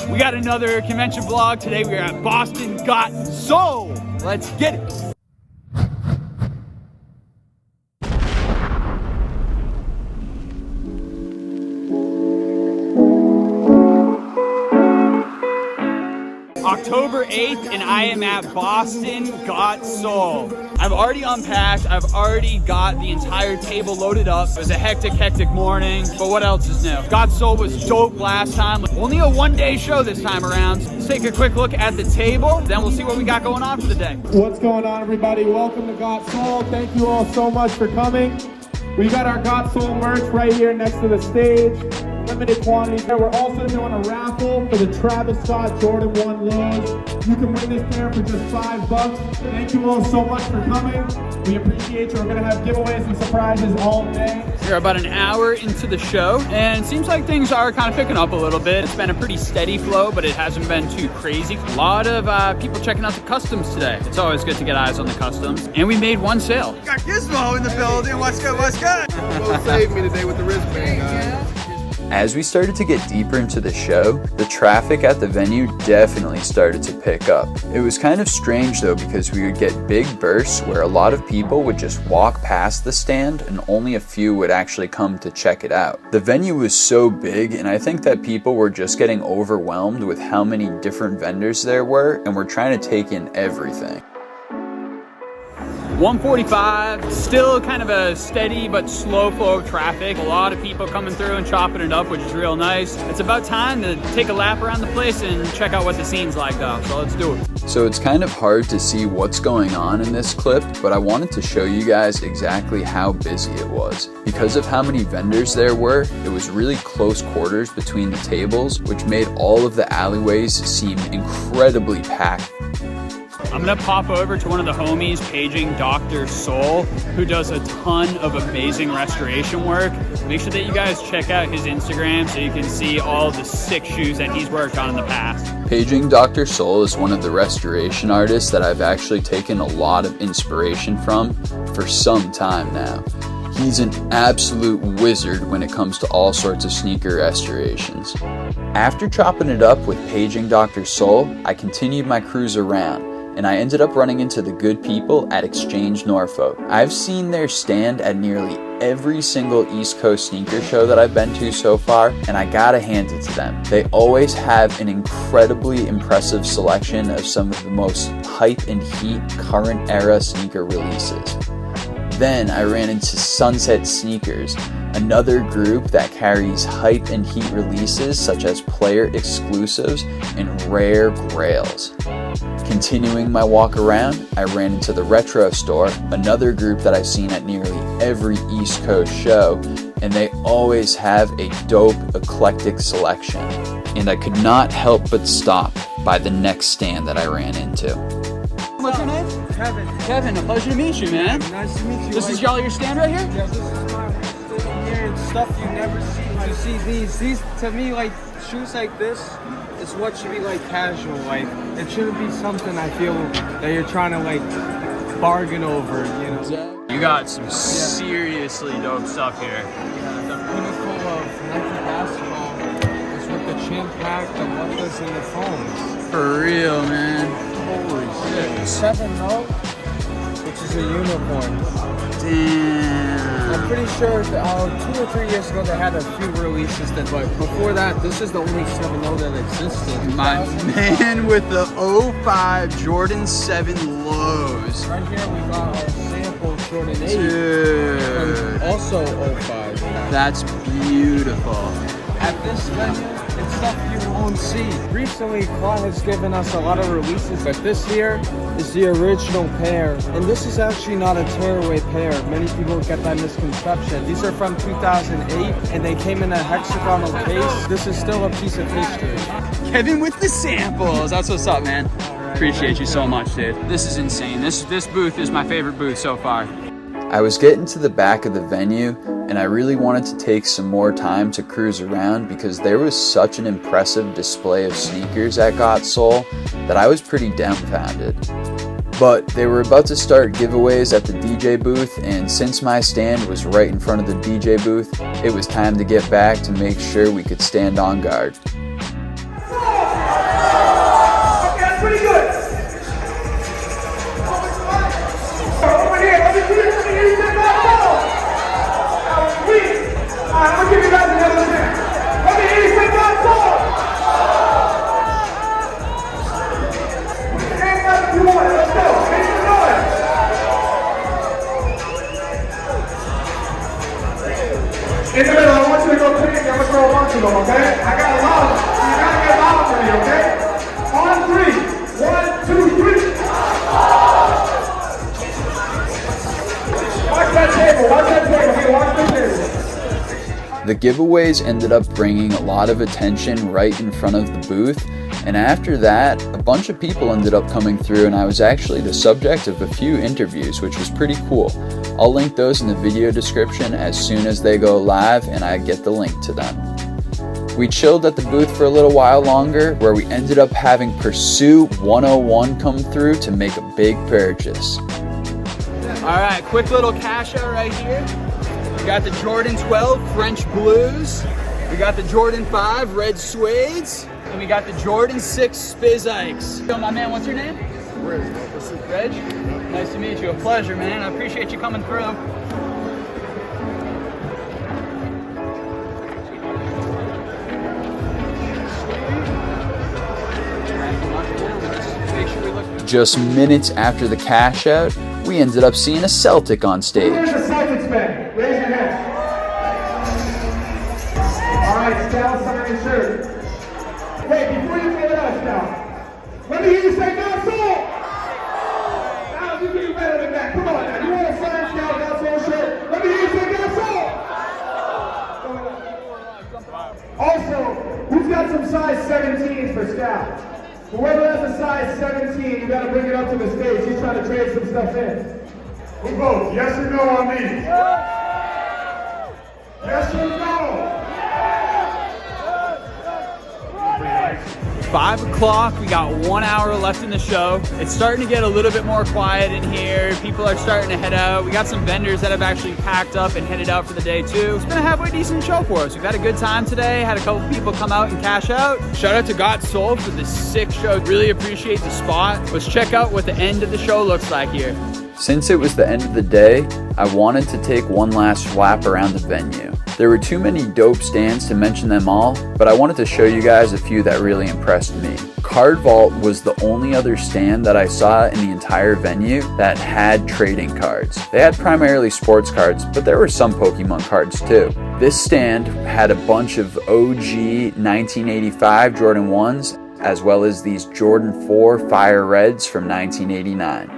We got another convention vlog. Today we are at Boston Got Soul. Let's get it. October 8th, and I am at Boston Got Soul. I've already unpacked, I've already got the entire table loaded up. It was a hectic morning, but what else is new? Got Soul was dope last time. Only a one-day show this time around. Let's take a quick look at the table, then we'll see what we got going on for the day. What's going on, everybody? Welcome to Got Soul. Thank you all so much for coming. We got our Got Soul merch right here next to the stage. Limited quantities. We're also doing a raffle for the Travis Scott Jordan 1 lows. You can win this pair for just $5. Thank you all so much for coming. We appreciate you. We're gonna have giveaways and surprises all day. We're about an hour into the show, and it seems like things are kind of picking up a little bit. It's been a pretty steady flow, but it hasn't been too crazy. A lot of people checking out the customs today. It's always good to get eyes on the customs. And we made one sale. Got Gizmo in the building. What's good? What's good? Gizmo saved me today with the wristband, guys. As we started to get deeper into the show, the traffic at the venue definitely started to pick up. It was kind of strange though, because we would get big bursts where a lot of people would just walk past the stand and only a few would actually come to check it out. The venue was so big, and I think that people were just getting overwhelmed with how many different vendors there were, and were trying to take in everything. 1:45, still kind of a steady but slow flow of traffic. A lot of people coming through and chopping it up, which is real nice. It's about time to take a lap around the place and check out what the scene's like though, so let's do it. So it's kind of hard to see what's going on in this clip, but I wanted to show you guys exactly how busy it was. Because of how many vendors there were, it was really close quarters between the tables, which made all of the alleyways seem incredibly packed. I'm gonna pop over to one of the homies paging Dr. Soul, who does a ton of amazing restoration work. Make sure that you guys check out his Instagram so you can see all the sick shoes that he's worked on in the past. Paging Dr. Soul is one of the restoration artists that I've actually taken a lot of inspiration from for some time now. He's an absolute wizard when it comes to all sorts of sneaker restorations. After chopping it up with paging Dr. Soul, I continued my cruise around, and I ended up running into the good people at Exchange Norfolk. I've seen their stand at nearly every single East Coast sneaker show that I've been to so far, and I gotta hand it to them. They always have an incredibly impressive selection of some of the most hype and heat current era sneaker releases. Then I ran into Sunset Sneakers, another group that carries hype and heat releases such as player exclusives and rare grails. Continuing my walk around, I ran into the Retro Store, another group that I've seen at nearly every East Coast show, and they always have a dope, eclectic selection. And I could not help but stop by the next stand that I ran into. What's your name? Kevin. Kevin, a pleasure to meet you, man. Nice to meet you. This is y'all your stand right here? Yeah, this is my stand here and stuff you never see. You see these to me, like shoes like this is what should be like casual. Like it shouldn't be something I feel that you're trying to like bargain over, you know. You got some seriously dope stuff here. Yeah, the pinnacle of Nike basketball is with the chin pack, the mufflers, and the foams. For real, man. Holy shit. 7-0, which is a unicorn. Damn. I'm pretty sure 2 or 3 years ago they had a few releases that, but before that, this is the only 7-0 that existed. My man with the 05 Jordan 7 lows. Right here we got our sample Jordan 8. Dude. And also 05. That's beautiful. At this venue, it's stuff you won't see. Recently, Claw has given us a lot of releases, but this here is the original pair. And this is actually not a tearaway pair. Many people get that misconception. These are from 2008, and they came in a hexagonal case. This is still a piece of history. Kevin with the samples. That's what's up, man. Appreciate you so much, dude. This is insane. This booth is my favorite booth so far. I was getting to the back of the venue, and I really wanted to take some more time to cruise around because there was such an impressive display of sneakers at Got Soul that I was pretty dumbfounded. But they were about to start giveaways at the DJ booth, and since my stand was right in front of the DJ booth, it was time to get back to make sure we could stand on guard. The giveaways ended up bringing a lot of attention right in front of the booth, and after that, a bunch of people ended up coming through, and I was actually the subject of a few interviews, which was pretty cool. I'll link those in the video description as soon as they go live and I get the link to them. We chilled at the booth for a little while longer, where we ended up having Pursuit 101 come through to make a big purchase. All right, quick little cash out right here. We got the Jordan 12 French Blues. We got the Jordan 5 Red Suedes. And we got the Jordan 6 Spiz Ikes. So my man, what's your name? Reg. Nice to meet you. A pleasure, man. I appreciate you coming through. Just minutes after the cash out, we ended up seeing a Celtic on stage. Where's the Celtics fan? Raise your hand. All right, Scal, sign your shirt. Wait, before you give it us now, let me hear you say God Soul. Now you can do better than that. Come on now. You want to sign Scal God Soul shirt? Let me hear you say God Soul. Also, who's got some size 17s for Scal? Whoever has a size 17, you gotta bring it up to the stage. He's trying to trade some stuff in. Who votes? Yes or no on these? Yes or no? 5 o'clock, we got 1 hour left in the show. It's starting to get a little bit more quiet in here. People are starting to head out. We got some vendors that have actually packed up and headed out for the day too. It's been a halfway decent show for us. We've had a good time today. Had a couple people come out and cash out. Shout out to Got Soul for the sick show. Really appreciate the spot. Let's check out what the end of the show looks like here. Since it was the end of the day, I wanted to take one last lap around the venue. There were too many dope stands to mention them all, but I wanted to show you guys a few that really impressed me. Card Vault was the only other stand that I saw in the entire venue that had trading cards. They had primarily sports cards, but there were some Pokemon cards too. This stand had a bunch of OG 1985 Jordan 1s, as well as these Jordan 4 Fire Reds from 1989.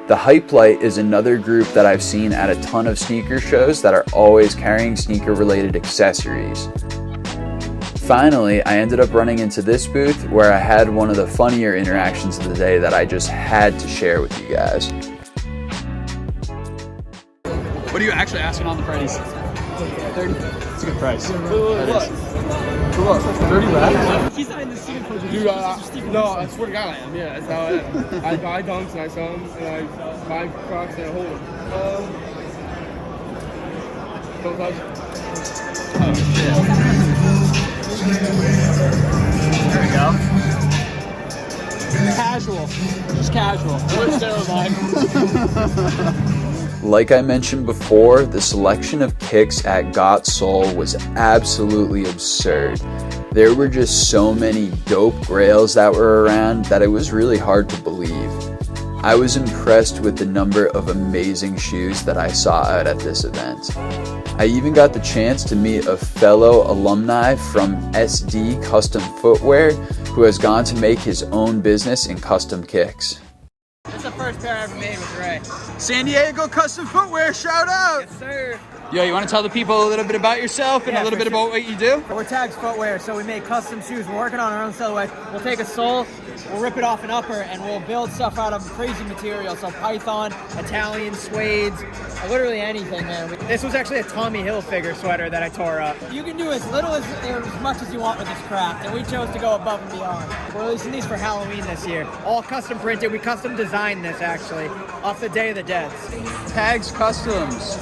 The Hype Light is another group that I've seen at a ton of sneaker shows that are always carrying sneaker-related accessories. Finally, I ended up running into this booth where I had one of the funnier interactions of the day that I just had to share with you guys. What are you actually asking on the price? 30. It's a good price. Look. 30 left? He's not in the scene for Dude, no, I swear to God I am. Yeah, that's how I am. I buy dunks and I sell them, and I buy Crocs and I hold them. Don't touch. Oh, shit. There we go. Casual. Just casual. What's terrifying? Like I mentioned before, the selection of kicks at Got Soul was absolutely absurd. There were just so many dope grails that were around that it was really hard to believe. I was impressed with the number of amazing shoes that I saw out at this event. I even got the chance to meet a fellow alumni from SD Custom Footwear who has gone to make his own business in custom kicks. That's the first pair I ever made with Ray. San Diego Custom Footwear, shout out! Yes, sir. Yo, you want to tell the people a little bit about yourself and a little bit about what you do? We're Tags Footwear, so we make custom shoes. We're working on our own silhouette. We'll take a sole, we'll rip it off an upper, and we'll build stuff out of crazy material. So Python, Italian, suedes, literally anything, man. This was actually a Tommy Hilfiger sweater that I tore up. You can do as little or as much as you want with this craft, and we chose to go above and beyond. We're releasing these for Halloween this year. All custom printed. We custom designed this, actually, off the Day of the Deads. Tags Customs.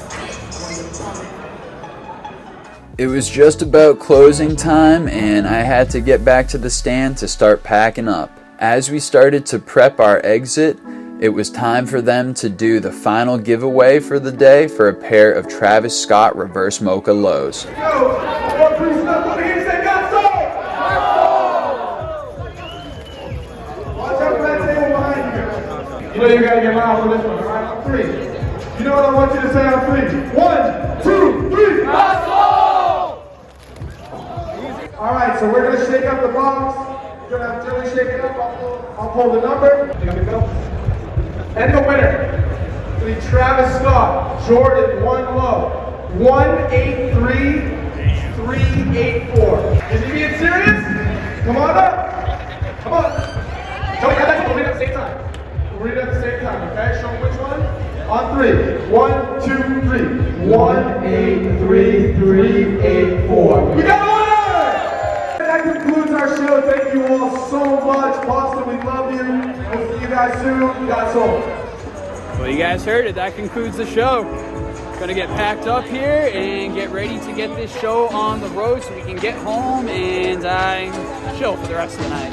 It was just about closing time and I had to get back to the stand to start packing up. As we started to prep our exit, it was time for them to do the final giveaway for the day for a pair of Travis Scott Reverse Mocha Lows. You know you gotta get loud for this one, all right? On 3. You know what I want you to say on 3? 1, 2, 3, hustle! All right, so we're gonna shake up the box. You're gonna have Tilly shake it up. I'll pull the number. Here we go. And the winner, the Travis Scott Jordan 1 Low. 183-384. Is he being serious? Come on up. Come on. Don't cut that. We'll read it at the same time. We'll read it at the same time, okay? Show me which one. On 3. 1, 2, 3. 183-384. We got a winner! That concludes our show. Thank you all so much. Boston, we love you. We'll see you guys soon. God sold. Well, you guys heard it. That concludes the show. Gonna get packed up here and get ready to get this show on the road so we can get home and chill for the rest of the night.